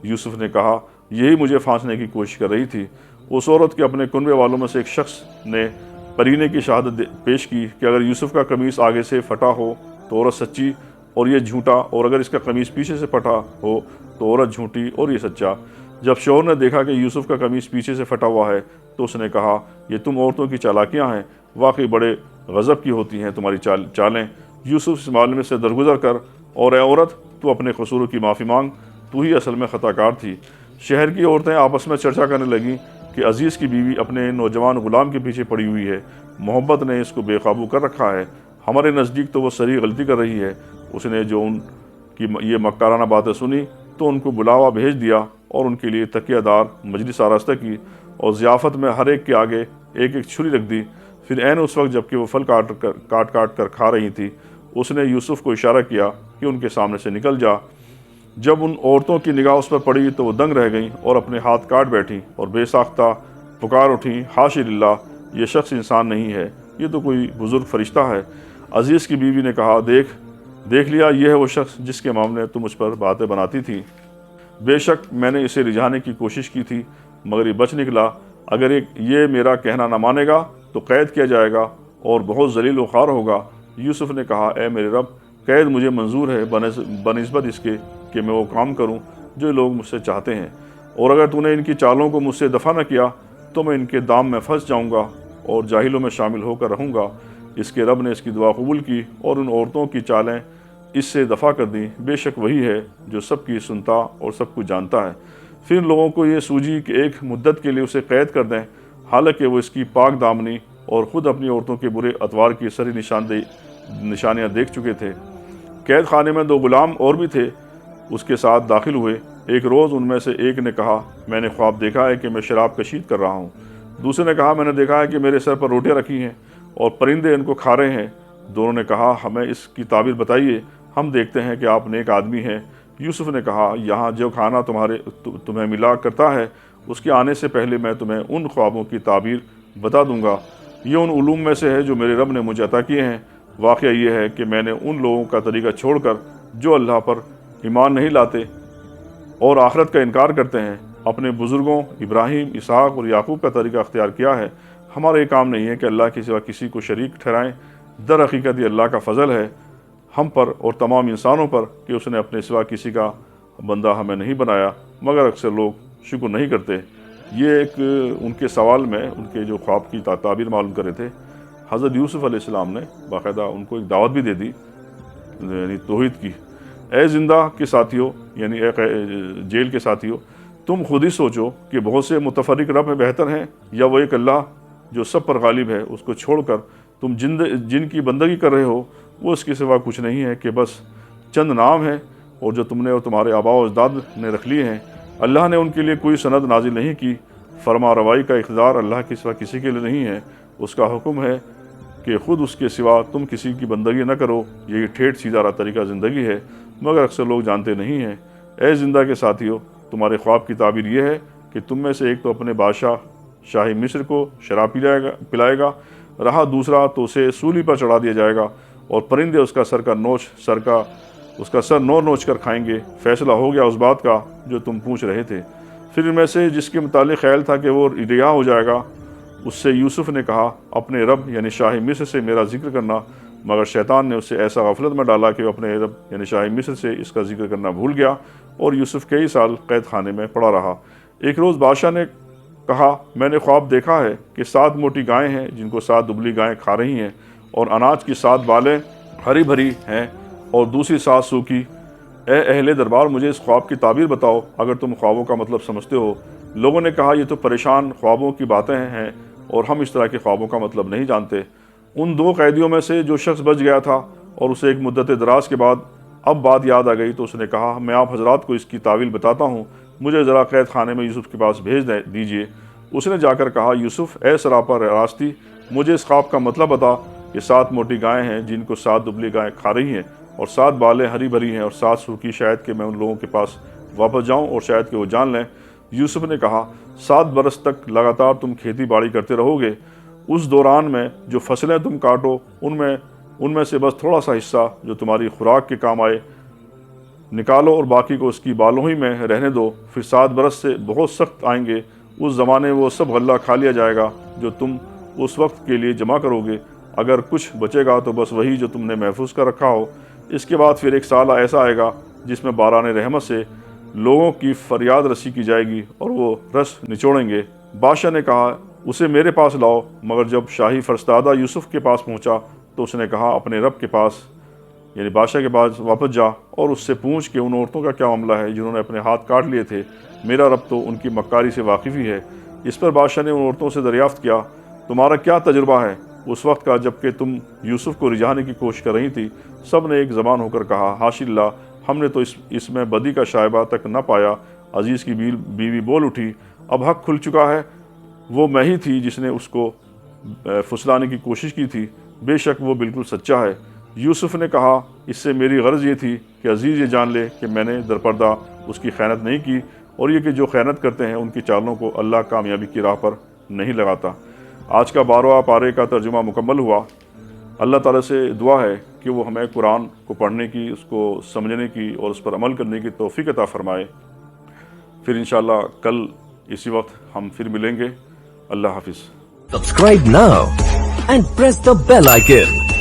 یوسف نے کہا یہی مجھے پھانسنے کی کوشش کر رہی تھی۔ اس عورت کے اپنے کنبے والوں میں سے ایک شخص نے پرینے کی شہادت پیش کی کہ اگر یوسف کا قمیص آگے سے پھٹا ہو تو عورت سچی اور یہ جھوٹا، اور اگر اس کا قمیص پیچھے سے پھٹا ہو تو عورت جھوٹی اور یہ سچا۔ جب شوہر نے دیکھا کہ یوسف کا قمیص پیچھے سے پھٹا ہوا ہے تو اس نے کہا یہ تم عورتوں کی چالاکیاں ہیں، واقعی بڑے غضب کی ہوتی ہیں تمہاری چالیں۔ یوسف اس معاملے سے درگزر کر اور اے عورت تو اپنے قصوروں کی معافی مانگ، تو ہی اصل میں خطا کار تھی۔ شہر کی عورتیں آپس میں چرچا کرنے لگیں کہ عزیز کی بیوی اپنے نوجوان غلام کے پیچھے پڑی ہوئی ہے، محبت نے اس کو بے قابو کر رکھا ہے، ہمارے نزدیک تو وہ صریح غلطی کر رہی ہے۔ اس نے جو ان کی یہ مکارانہ باتیں سنی تو ان کو بلاوا بھیج دیا اور ان کے لیے تکیہ دار مجلس آراستہ کی اور ضیافت میں ہر ایک کے آگے ایک ایک چھری رکھ دی۔ پھر عین اس وقت جب کہ وہ پھل کاٹ کر کھا رہی تھی اس نے یوسف کو اشارہ کیا کہ ان کے سامنے سے نکل جا۔ جب ان عورتوں کی نگاہ اس پر پڑی تو وہ دنگ رہ گئیں اور اپنے ہاتھ کاٹ بیٹھیں اور بے ساختہ پکار اٹھیں حاشا للہ، یہ شخص انسان نہیں ہے، یہ تو کوئی بزرگ فرشتہ ہے۔ عزیز کی بیوی نے کہا دیکھ لیا، یہ ہے وہ شخص جس کے معاملے تو مجھ پر باتیں بناتی تھی۔ بے شک میں نے اسے رجھانے کی کوشش کی تھی مگر یہ بچ نکلا۔ اگر یہ میرا کہنا نہ مانے گا تو قید کیا جائے گا اور بہت ذلیل و خوار ہوگا۔ یوسف نے کہا اے میرے رب، قید مجھے منظور ہے بنسبت اس کے کہ میں وہ کام کروں جو لوگ مجھ سے چاہتے ہیں، اور اگر تو نے ان کی چالوں کو مجھ سے دفع نہ کیا تو میں ان کے دام میں پھنس جاؤں گا اور جاہلوں میں شامل ہو کر رہوں گا۔ اس کے رب نے اس کی دعا قبول کی اور ان عورتوں کی چالیں اس سے دفع کر دیں۔ بے شک وہی ہے جو سب کی سنتا اور سب کچھ جانتا ہے۔ پھر ان لوگوں کو یہ سوجی کہ ایک مدت کے لیے اسے قید کر دیں، حالانکہ وہ اس کی پاک دامنی اور خود اپنی عورتوں کے برے اطوار کی سری نشانیاں دیکھ چکے تھے۔ قید خانے میں 2 غلام اور بھی تھے، اس کے ساتھ داخل ہوئے۔ ایک روز ان میں سے ایک نے کہا میں نے خواب دیکھا ہے کہ میں شراب کشید کر رہا ہوں۔ دوسرے نے کہا میں نے دیکھا ہے کہ میرے سر پر روٹیاں رکھی ہیں اور پرندے ان کو کھا رہے ہیں۔ دونوں نے کہا ہمیں اس کی تعبیر بتائیے، ہم دیکھتے ہیں کہ آپ نیک آدمی ہیں۔ یوسف نے کہا یہاں جو کھانا تمہیں ملا کرتا ہے اس کے آنے سے پہلے میں تمہیں ان خوابوں کی تعبیر بتا دوں گا۔ یہ ان علوم میں سے ہے جو میرے رب نے مجھے عطا کیے ہیں۔ واقعہ یہ ہے کہ میں نے ان لوگوں کا طریقہ چھوڑ کر جو اللہ پر ایمان نہیں لاتے اور آخرت کا انکار کرتے ہیں، اپنے بزرگوں ابراہیم، اسحاق اور یعقوب کا طریقہ اختیار کیا ہے۔ ہمارا یہ کام نہیں ہے کہ اللہ کے سوا کسی کو شریک ٹھہرائیں، در حقیقت یہ اللہ کا فضل ہے ہم پر اور تمام انسانوں پر کہ اس نے اپنے سوا کسی کا بندہ ہمیں نہیں بنایا، مگر اکثر لوگ شکر نہیں کرتے۔ یہ ایک ان کے سوال میں ان کے جو خواب کی تعبیر معلوم کرے تھے، حضرت یوسف علیہ السلام نے باقاعدہ ان کو ایک دعوت بھی دے دی یعنی توحید کی۔ اے زندہ کے ساتھیوں، یعنی اے جیل کے ساتھیوں، تم خود ہی سوچو کہ بہت سے متفرق رب بہتر ہیں یا وہ ایک اللہ جو سب پر غالب ہے، اس کو چھوڑ کر تم جن کی بندگی کر رہے ہو وہ اس کے سوا کچھ نہیں ہے کہ بس چند نام ہیں اور جو تم نے اور تمہارے آباء و اجداد نے رکھ لیے ہیں۔ اللہ نے ان کے لیے کوئی سند نازل نہیں کی۔ فرما روائی کا اقتدار اللہ کے سوا کسی کے لیے نہیں ہے۔ اس کا حکم ہے کہ خود اس کے سوا تم کسی کی بندگی نہ کرو، یہی ٹھیٹھ سیدھا طریقہ زندگی ہے، مگر اکثر لوگ جانتے نہیں ہیں۔ اے زندہ کے ساتھیوں، تمہارے خواب کی تعبیر یہ ہے کہ تم میں سے ایک تو اپنے بادشاہ شاہی مصر کو شراب پلائے گا، رہا دوسرا تو اسے سولی پر چڑھا دیا جائے گا، اور پرندے اس کا سر نوچ نوچ کر کھائیں گے۔ فیصلہ ہو گیا اس بات کا جو تم پوچھ رہے تھے۔ پھر ان میں سے جس کے متعلق خیال تھا کہ وہ رہا ہو جائے گا، اس سے یوسف نے کہا اپنے رب یعنی شاہ مصر سے میرا ذکر کرنا، مگر شیطان نے اسے ایسا غفلت میں ڈالا کہ وہ اپنے رب یعنی شاہ مصر سے اس کا ذکر کرنا بھول گیا، اور یوسف کئی سال قید خانے میں پڑا رہا۔ ایک روز بادشاہ نے کہا میں نے خواب دیکھا ہے کہ 7 موٹی گائیں ہیں جن کو 7 دبلی گائیں کھا رہی ہیں، اور اناج کی 7 بالیں ہری بھری ہیں اور دوسری 7 سوکھی۔ اے اہل دربار، مجھے اس خواب کی تعبیر بتاؤ اگر تم خوابوں کا مطلب سمجھتے ہو۔ لوگوں نے کہا یہ تو پریشان خوابوں کی باتیں ہیں اور ہم اس طرح کے خوابوں کا مطلب نہیں جانتے۔ ان 2 قیدیوں میں سے جو شخص بچ گیا تھا اور اسے ایک مدت دراز کے بعد اب بات یاد آ گئی تو اس نے کہا میں آپ حضرات کو اس کی تعویل بتاتا ہوں، مجھے ذرا قید خانے میں یوسف کے پاس بھیج دیجیے۔ اس نے جا کر کہا یوسف اے سراپا راستی، مجھے اس خواب کا مطلب بتا کہ 7 موٹی گائیں ہیں جن کو 7 دبلی گائیں کھا رہی ہیں، اور 7 بالیں ہری بھری ہیں اور 7 سوکھی، شاید کہ میں ان لوگوں کے پاس واپس جاؤں اور شاید کہ وہ جان لیں۔ یوسف نے کہا 7 برس تک لگاتار تم کھیتی باڑی کرتے رہو گے، اس دوران میں جو فصلیں تم کاٹو ان میں سے بس تھوڑا سا حصہ جو تمہاری خوراک کے کام آئے نکالو اور باقی کو اس کی بالوں ہی میں رہنے دو۔ پھر 7 برس سے بہت سخت آئیں گے، اس زمانے وہ سب غلہ کھا لیا جائے گا جو تم اس وقت کے لیے جمع کرو گے، اگر کچھ بچے گا تو بس وہی جو تم نے محفوظ کر رکھا ہو۔ اس کے بعد پھر 1 سال ایسا آئے گا جس میں باران رحمت سے لوگوں کی فریاد رسی کی جائے گی اور وہ رس نچوڑیں گے۔ بادشاہ نے کہا اسے میرے پاس لاؤ، مگر جب شاہی فرستادہ یوسف کے پاس پہنچا تو اس نے کہا اپنے رب کے پاس یعنی بادشاہ کے پاس واپس جا اور اس سے پوچھ کہ ان عورتوں کا کیا معاملہ ہے جنہوں نے اپنے ہاتھ کاٹ لیے تھے، میرا رب تو ان کی مکاری سے واقف ہی ہے۔ اس پر بادشاہ نے ان عورتوں سے دریافت کیا تمہارا کیا تجربہ ہے اس وقت کا جب کہ تم یوسف کو رجھانے کی کوشش کر رہی تھی؟ سب نے ایک زبان ہو کر کہا حاشا اللہ، ہم نے تو اس میں بدی کا شائبہ تک نہ پایا۔ عزیز کی بیوی بول اٹھی اب حق کھل چکا ہے، وہ میں ہی تھی جس نے اس کو پھسلانے کی کوشش کی تھی، بے شک وہ بالکل سچا ہے۔ یوسف نے کہا اس سے میری غرض یہ تھی کہ عزیز یہ جان لے کہ میں نے درپردہ اس کی خیانت نہیں کی، اور یہ کہ جو خیانت کرتے ہیں ان کی چالوں کو اللہ کامیابی کی راہ پر نہیں لگاتا۔ آج کا 12واں پارے کا ترجمہ مکمل ہوا۔ اللہ تعالیٰ سے دعا ہے کہ وہ ہمیں قرآن کو پڑھنے کی، اس کو سمجھنے کی اور اس پر عمل کرنے کی توفیق عطا فرمائے۔ پھر انشاءاللہ کل اسی وقت ہم پھر ملیں گے۔ اللہ حافظ۔ Subscribe now and press the bell icon.